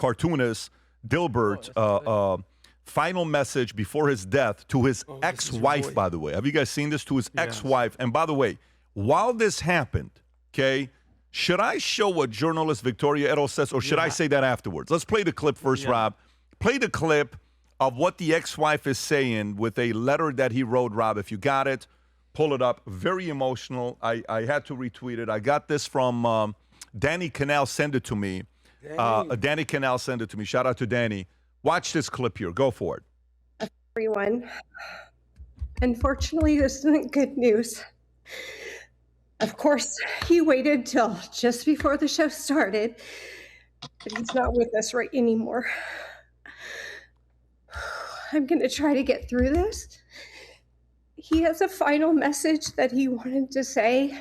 cartoonist Dilbert final message before his death to his ex-wife, by the way. Have you guys seen this? To his ex-wife. And by the way, while this happened, okay, should I show what journalist Victoria Eros says, or should I say that afterwards? Let's play the clip first, Rob. Play the clip of what the ex-wife is saying with a letter that he wrote, Rob. If you got it, pull it up. Very emotional. I had to retweet it. I got this from Danny Canal sent it to me. Danny Canal sent it to me. Shout out to Danny. Watch this clip here. Go for it. Everyone. Unfortunately, this isn't good news. Of course, he waited till just before the show started, but he's not with us right anymore. I'm going to try to get through this. He has a final message that he wanted to say,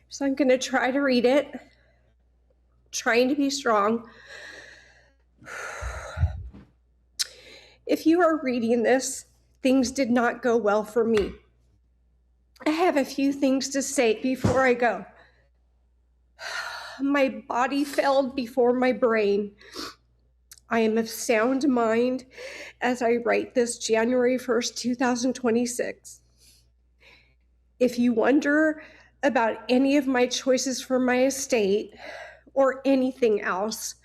so I'm going to try to read it, trying to be strong. If you are reading this, things did not go well for me. I have a few things to say before I go. My body failed before my brain. I am of sound mind as I write this January 1st, 2026. If you wonder about any of my choices for my estate or anything else,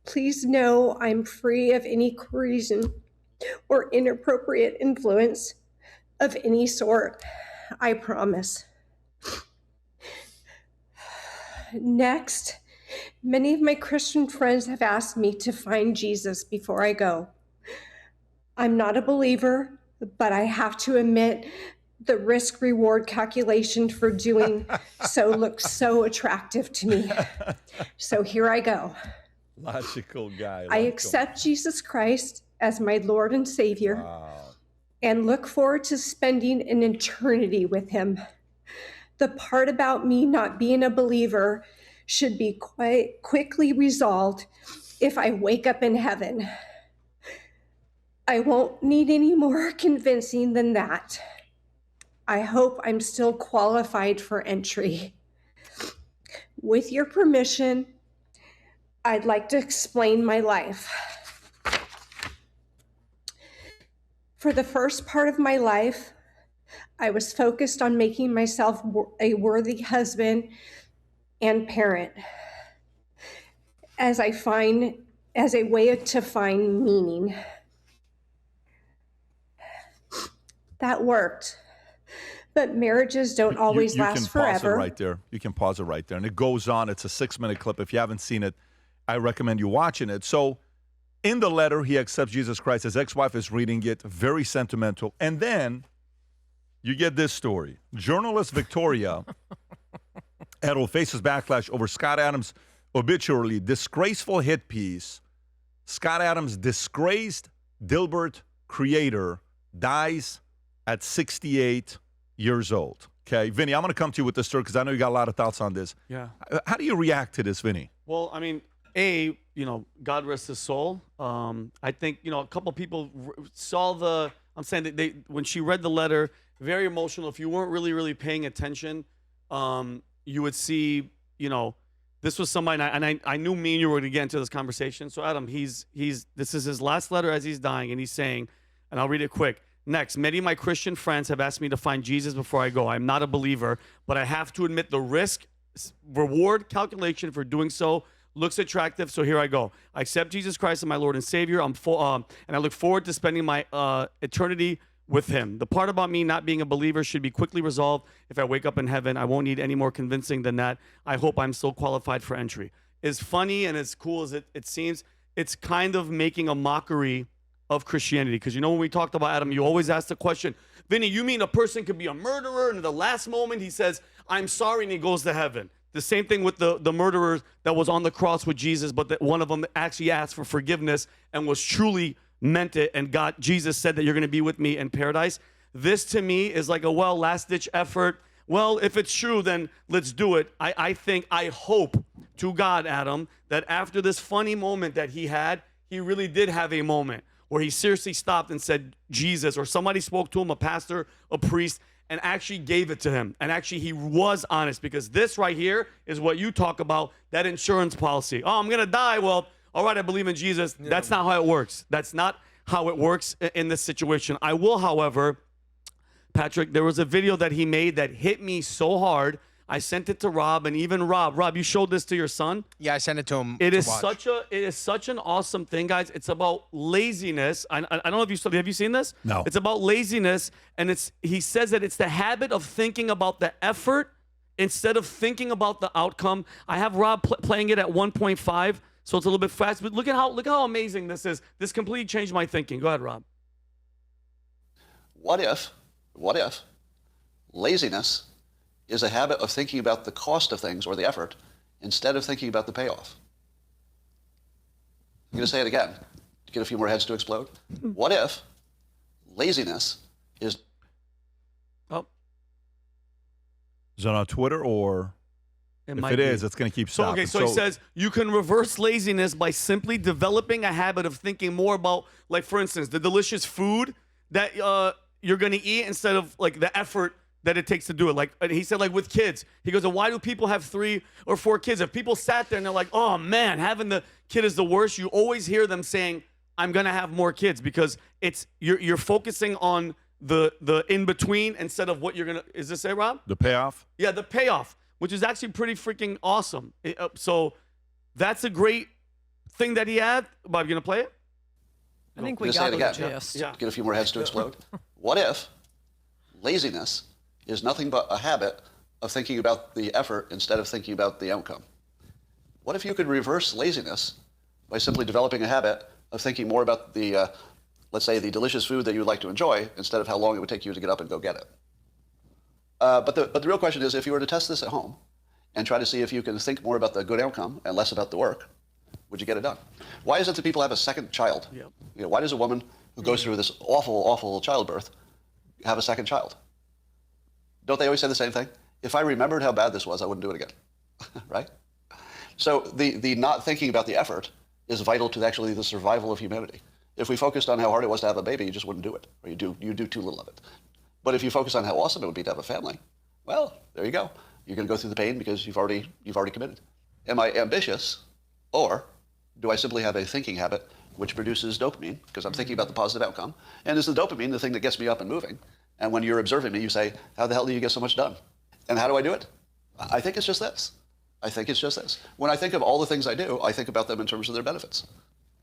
please know I'm free of any coercion or inappropriate influence of any sort. I promise. Next, many of my Christian friends have asked me to find Jesus before I go. I'm not a believer, but I have to admit the risk-reward calculation for doing so looks so attractive to me. So here I go. Logical guy. I accept Jesus Christ as my Lord and Savior and look forward to spending an eternity with him. The part about me not being a believer should be quite quickly resolved if I wake up in heaven. I won't need any more convincing than that. I hope I'm still qualified for entry. With your permission, I'd like to explain my life. For the first part of my life, I was focused on making myself a worthy husband and parent as a way to find meaning. That worked. But marriages don't always last forever. You can pause it right there. You can pause it right there. And it goes on. It's a 6-minute clip. If you haven't seen it, I recommend you watching it. So in the letter, he accepts Jesus Christ. His ex-wife is reading it. Very sentimental. And then you get this story. Journalist Victoria Edel faces backlash over Scott Adams' obituary, disgraceful hit piece. Scott Adams, disgraced Dilbert creator, dies at 68 years old. Okay, Vinnie, I'm going to come to you with this story because I know you got a lot of thoughts on this. Yeah. How do you react to this, Vinnie? Well, I mean, God rest his soul. I think, a couple people saw I'm saying that when she read the letter, very emotional. If you weren't really paying attention, you would see, this was somebody, and I knew me and you were going to get into this conversation. So Adam, this is his last letter as he's dying, and he's saying, and I'll read it quick. Next, many of my Christian friends have asked me to find Jesus before I go. I'm not a believer, but I have to admit the risk-reward calculation for doing so looks attractive, so here I go. I accept Jesus Christ as my Lord and Savior, and I look forward to spending my eternity with him. The part about me not being a believer should be quickly resolved. If I wake up in heaven, I won't need any more convincing than that. I hope I'm still qualified for entry. As funny and as cool as it seems, it's kind of making a mockery of Christianity. Because when we talked about Adam, you always ask the question, Vinnie, you mean a person could be a murderer and at the last moment he says, I'm sorry, and he goes to heaven? The same thing with the murderer that was on the cross with Jesus, but one of them actually asked for forgiveness and was truly meant it, and Jesus said that you're going to be with me in paradise. This to me is like a last-ditch effort. Well, if it's true, then let's do it. I hope to God, Adam, that after this funny moment that he had, he really did have a moment where he seriously stopped and said Jesus, or somebody spoke to him, a pastor, a priest, and actually gave it to him. And actually he was honest, because this right here is what you talk about, that insurance policy. Oh, I'm going to die. Well, all right, I believe in Jesus. That's not how it works. That's not how it works in this situation. I will, however, Patrick, there was a video that he made that hit me so hard. I sent it to Rob, and even Rob, you showed this to your son? Yeah, I sent it to him. It is such an awesome thing, guys. It's about laziness. I don't know if have you seen this? No. It's about laziness, and he says that it's the habit of thinking about the effort instead of thinking about the outcome. I have Rob playing it at 1.5, so it's a little bit fast. But look at how amazing this is. This completely changed my thinking. Go ahead, Rob. What if laziness is a habit of thinking about the cost of things or the effort instead of thinking about the payoff? I'm going to say it again to get a few more heads to explode. What if laziness is... Oh. Is it on Twitter or... If it is, it's going to keep stopping. So he says you can reverse laziness by simply developing a habit of thinking more about, like, for instance, the delicious food that you're going to eat instead of, like, the effort that it takes to do it. Like he said, like with kids, he goes, why do people have 3 or 4 kids? If people sat there and they're like, oh man, having the kid is the worst, you always hear them saying, I'm gonna have more kids, because it's you're focusing on the in between instead of what you're gonna. Is this it, Rob? The payoff? Yeah, the payoff, which is actually pretty freaking awesome. So that's a great thing that he had. Bob, you gonna play it? I think I'm we going to got say it the again. gist. Yeah. Get a few more heads to explode. What if laziness is nothing but a habit of thinking about the effort instead of thinking about the outcome? What if you could reverse laziness by simply developing a habit of thinking more about the, let's say, the delicious food that you would like to enjoy instead of how long it would take you to get up and go get it? But the real question is, if you were to test this at home and try to see if you can think more about the good outcome and less about the work, would you get it done? Why is it that people have a second child? Yep. You know, why does a woman who goes through this awful, awful childbirth have a second child? Don't they always say the same thing? If I remembered how bad this was, I wouldn't do it again, right? So the not thinking about the effort is vital to actually the survival of humanity. If we focused on how hard it was to have a baby, you just wouldn't do it, or you do too little of it. But if you focus on how awesome it would be to have a family, well, there you go. You're going to go through the pain because you've already committed. Am I ambitious, or do I simply have a thinking habit which produces dopamine because I'm thinking about the positive outcome? And is the dopamine the thing that gets me up and moving? And when you're observing me, you say, how the hell do you get so much done? And how do I do it? I think it's just this. When I think of all the things I do, I think about them in terms of their benefits.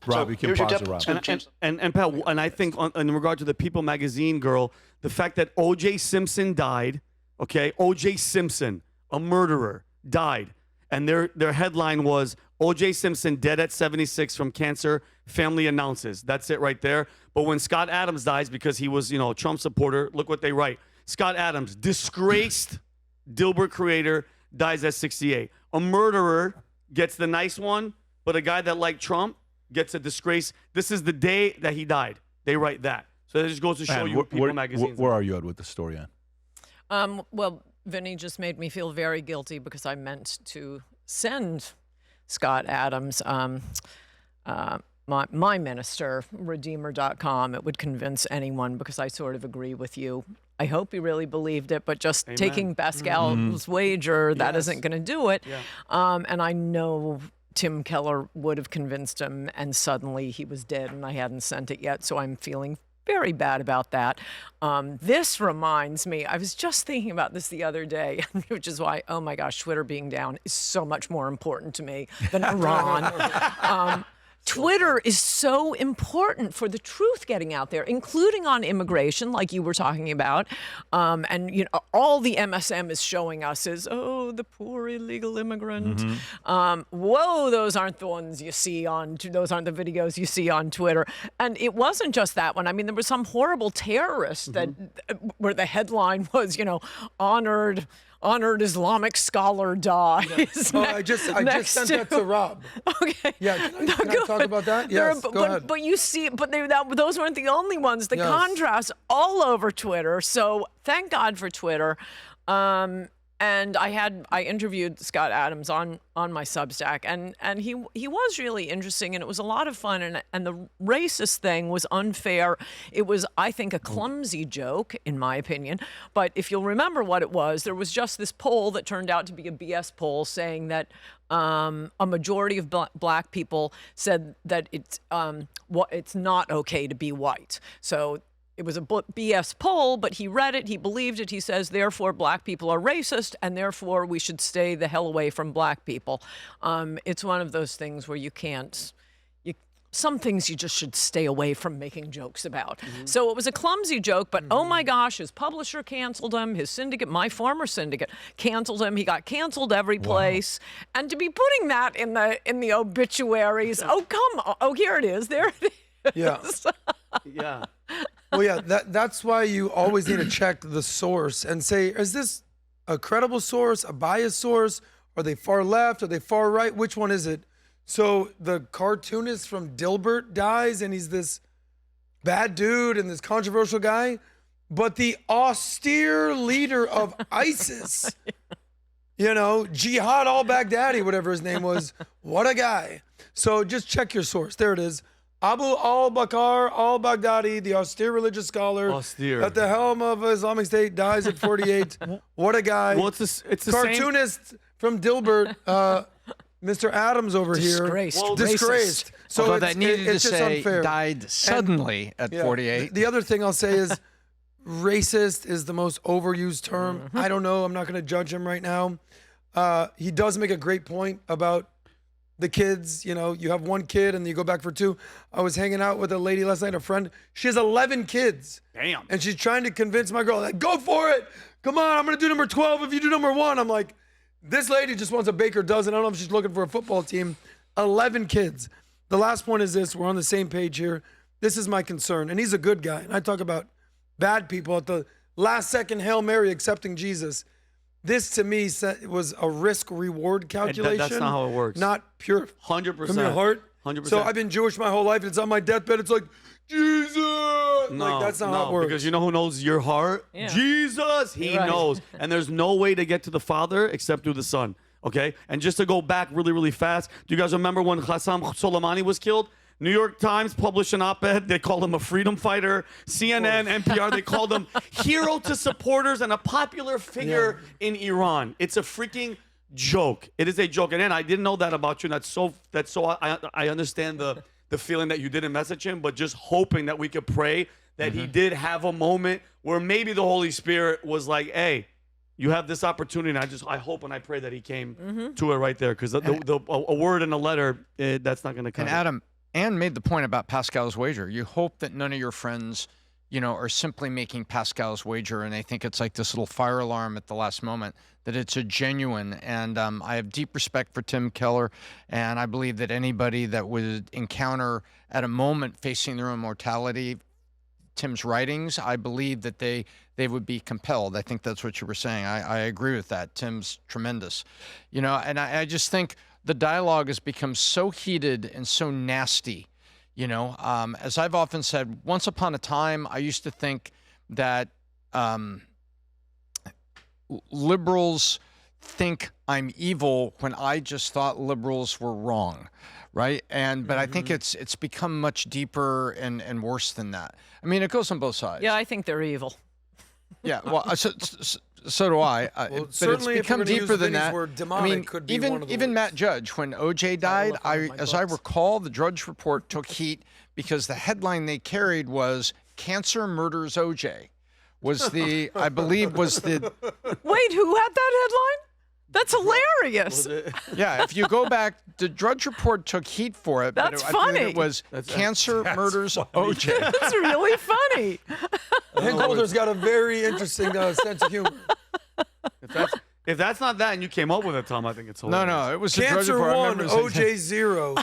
Rob, So you can here's your pause tip. it, Rob. It's gonna change. And Pat, and I think in regard to the People magazine girl, the fact that O.J. Simpson died, okay, O.J. Simpson, a murderer, died, and their headline was O.J. Simpson dead at 76 from cancer, family announces. That's it right there. But when Scott Adams dies because he was, a Trump supporter, look what they write. Scott Adams, disgraced Dilbert creator, dies at 68. A murderer gets the nice one, but a guy that liked Trump gets a disgrace. This is the day that he died. They write that. So that just goes to show And you what People magazine. where are you at with the story, Ann? Well, Vinnie just made me feel very guilty because I meant to send Scott Adams my minister, Redeemer.com. It would convince anyone because I sort of agree with you. I hope he really believed it, but just Amen. taking Pascal's wager, that Yes. isn't going to do it. Yeah. And I know Tim Keller would have convinced him, and suddenly he was dead and I hadn't sent it yet, so I'm feeling very bad about that. This reminds me, I was just thinking about this the other day, which is why, oh my gosh, Twitter being down is so much more important to me than Iran. Twitter is so important for the truth getting out there, including on immigration, like you were talking about. And all the MSM is showing us is, oh, the poor illegal immigrant. Whoa, those aren't the ones you see those aren't the videos you see on Twitter. And it wasn't just that one. I mean, there was some horrible terrorist where the headline was, honored Islamic scholar dies. Oh, I just sent that to Rob. Okay. Yeah, can I talk about that? Yes, go ahead. But you see, those weren't the only ones. The Yes. contrast all over Twitter. So thank God for Twitter. And And I interviewed Scott Adams on my Substack, and he was really interesting, and it was a lot of fun, and the racist thing was unfair. It was, I think, a clumsy joke, in my opinion. But if you'll remember what it was, there was just this poll that turned out to be a BS poll saying that a majority of black people said that it's not okay to be white. So it was a BS poll, but he read it, he believed it. He says, therefore, black people are racist, and therefore we should stay the hell away from black people. It's one of those things where some things you just should stay away from making jokes about. So it was a clumsy joke, but oh my gosh, his publisher canceled him, his syndicate, my former syndicate, canceled him. He got canceled every place. And to be putting that in the obituaries, oh, come on. Oh, here it is. There it is. Yeah. Yeah. Well, yeah, that's why you always need to check the source and say, is this a credible source, a biased source? Are they far left? Are they far right? Which one is it? So the cartoonist from Dilbert dies, and he's this bad dude and this controversial guy, but the austere leader of ISIS, Jihad al-Baghdadi, whatever his name was, what a guy. So just check your source. There it is. Abu al-Bakr al-Baghdadi, the austere religious scholar at the helm of Islamic State, dies at 48. What a guy. Well, it's the cartoonist from Dilbert, Mr. Adams over Disgraced. here. Well, disgraced. So although it's, that needed it's to just say unfair. died suddenly at 48. The other thing I'll say is racist is the most overused term. I don't know. I'm not going to judge him right now. He does make a great point about the kids. You have one kid and you go back for two. I was hanging out with a lady last night, a friend. She has 11 kids. Damn. And she's trying to convince my girl, like, go for it. Come on, I'm going to do number 12 if you do number 1. I'm like, this lady just wants a baker dozen. I don't know if she's looking for a football team. 11 kids. The last point is this. We're on the same page here. This is my concern. And he's a good guy. And I talk about bad people at the last second Hail Mary accepting Jesus. This, to me, was a risk-reward calculation. That's not how it works. Not pure. 100%. From your heart. 100%. So I've been Jewish my whole life. And it's on my deathbed. It's like, Jesus. No, that's not how it works. Because you know who knows your heart? Yeah. Jesus. He Right. knows. And there's no way to get to the Father except through the Son. Okay? And just to go back really, really fast, do you guys remember when Qasem Soleimani was killed? New York Times published an op-ed. They called him a freedom fighter. CNN, NPR, they called him hero to supporters and a popular figure in Iran. It's a freaking joke. It is a joke. And I didn't know that about you. And that's so I understand the feeling that you didn't message him, but just hoping that we could pray that he did have a moment where maybe the Holy Spirit was like, hey, you have this opportunity. And I hope and I pray that he came to it right there. Because a word in a letter, that's not going to come. And Adam, Anne made the point about Pascal's wager. You hope that none of your friends, are simply making Pascal's wager and they think it's like this little fire alarm at the last moment, that it's a genuine. And I have deep respect for Tim Keller, and I believe that anybody that would encounter at a moment facing their own mortality Tim's writings, I believe that they would be compelled. I think that's what you were saying. I agree with that. Tim's tremendous. And I just think the dialogue has become so heated and so nasty. As I've often said, once upon a time, I used to think that liberals think I'm evil when I just thought liberals were wrong, right? But I think it's become much deeper and worse than that. I mean, it goes on both sides. Yeah, I think they're evil. Yeah, well, so do I. But it's certainly if become we're gonna deeper use than Vinnie's that. word, demonic could be one of the even words. Matt Judge, when OJ died, look under my as I books. recall, the Drudge Report took heat because the headline they carried was "Cancer Murders OJ." I believe was the. Wait, who had that headline? That's hilarious. Yeah, if you go back, the Drudge Report took heat for it. That's but I believe funny. It was Cancer Murders OJ. That's really funny. Hank Holder's got a very interesting sense of humor. If that's not that and you came up with it, Tom, I think it's hilarious. No, it was the Drudge Cancer Report. I 1, remember saying- OJ 0.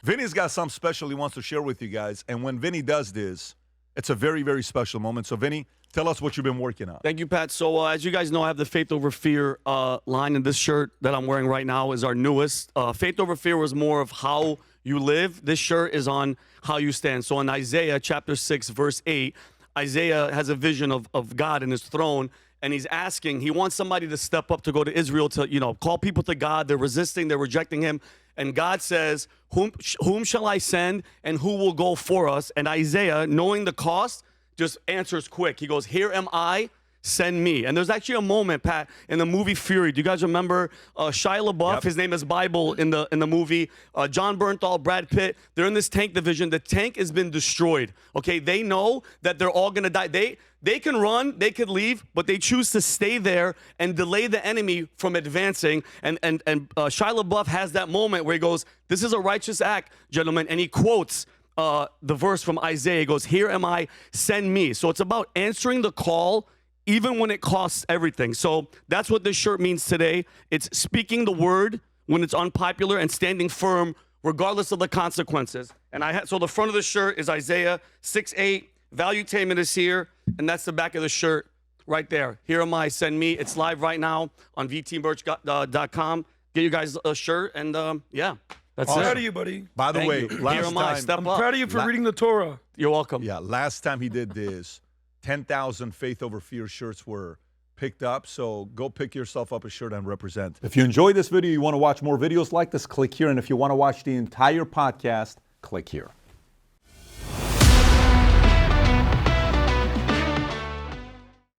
Vinny's got something special he wants to share with you guys. And when Vinny does this, it's a very, very special moment. So, Vinny, tell us what you've been working on. Thank you, Pat. So, as you guys know, I have the Faith Over Fear line, and this shirt that I'm wearing right now is our newest. Faith Over Fear was more of how you live. This shirt is on how you stand. So, in Isaiah chapter 6, verse 8, Isaiah has a vision of God in his throne, and he's asking, he wants somebody to step up to go to Israel to, call people to God. They're resisting, they're rejecting him. And God says, whom shall I send and who will go for us? And Isaiah, knowing the cost, just answers quick. He goes, here am I, send me. And there's actually a moment, Pat, in the movie Fury. Do you guys remember Shia LaBeouf? Yep. His name is Bible in the movie. John Bernthal, Brad Pitt. They're in this tank division. The tank has been destroyed. Okay, they know that they're all gonna die. They can run, they could leave, but they choose to stay there and delay the enemy from advancing. And Shia LaBeouf has that moment where he goes, "This is a righteous act, gentlemen," and he quotes the verse from Isaiah. He goes, "Here am I, send me." So it's about answering the call even when it costs everything. So that's what this shirt means today. It's speaking the word when it's unpopular and standing firm regardless of the consequences. And so the front of the shirt is Isaiah 6:8. Valuetainment is here, and that's the back of the shirt right there. Here am I, send me. It's live right now on vtmerch.com. Get you guys a shirt, and yeah, that's I'm it. proud of you, buddy. By the Thank way, you. Here last am I, time, step I'm up. proud of you for reading the Torah. You're welcome. yeah, last time he did this, 10,000 Faith Over Fear shirts were picked up. So go pick yourself up a shirt and represent. If you enjoyed this video, you want to watch more videos like this, click here. And if you want to watch the entire podcast, click here.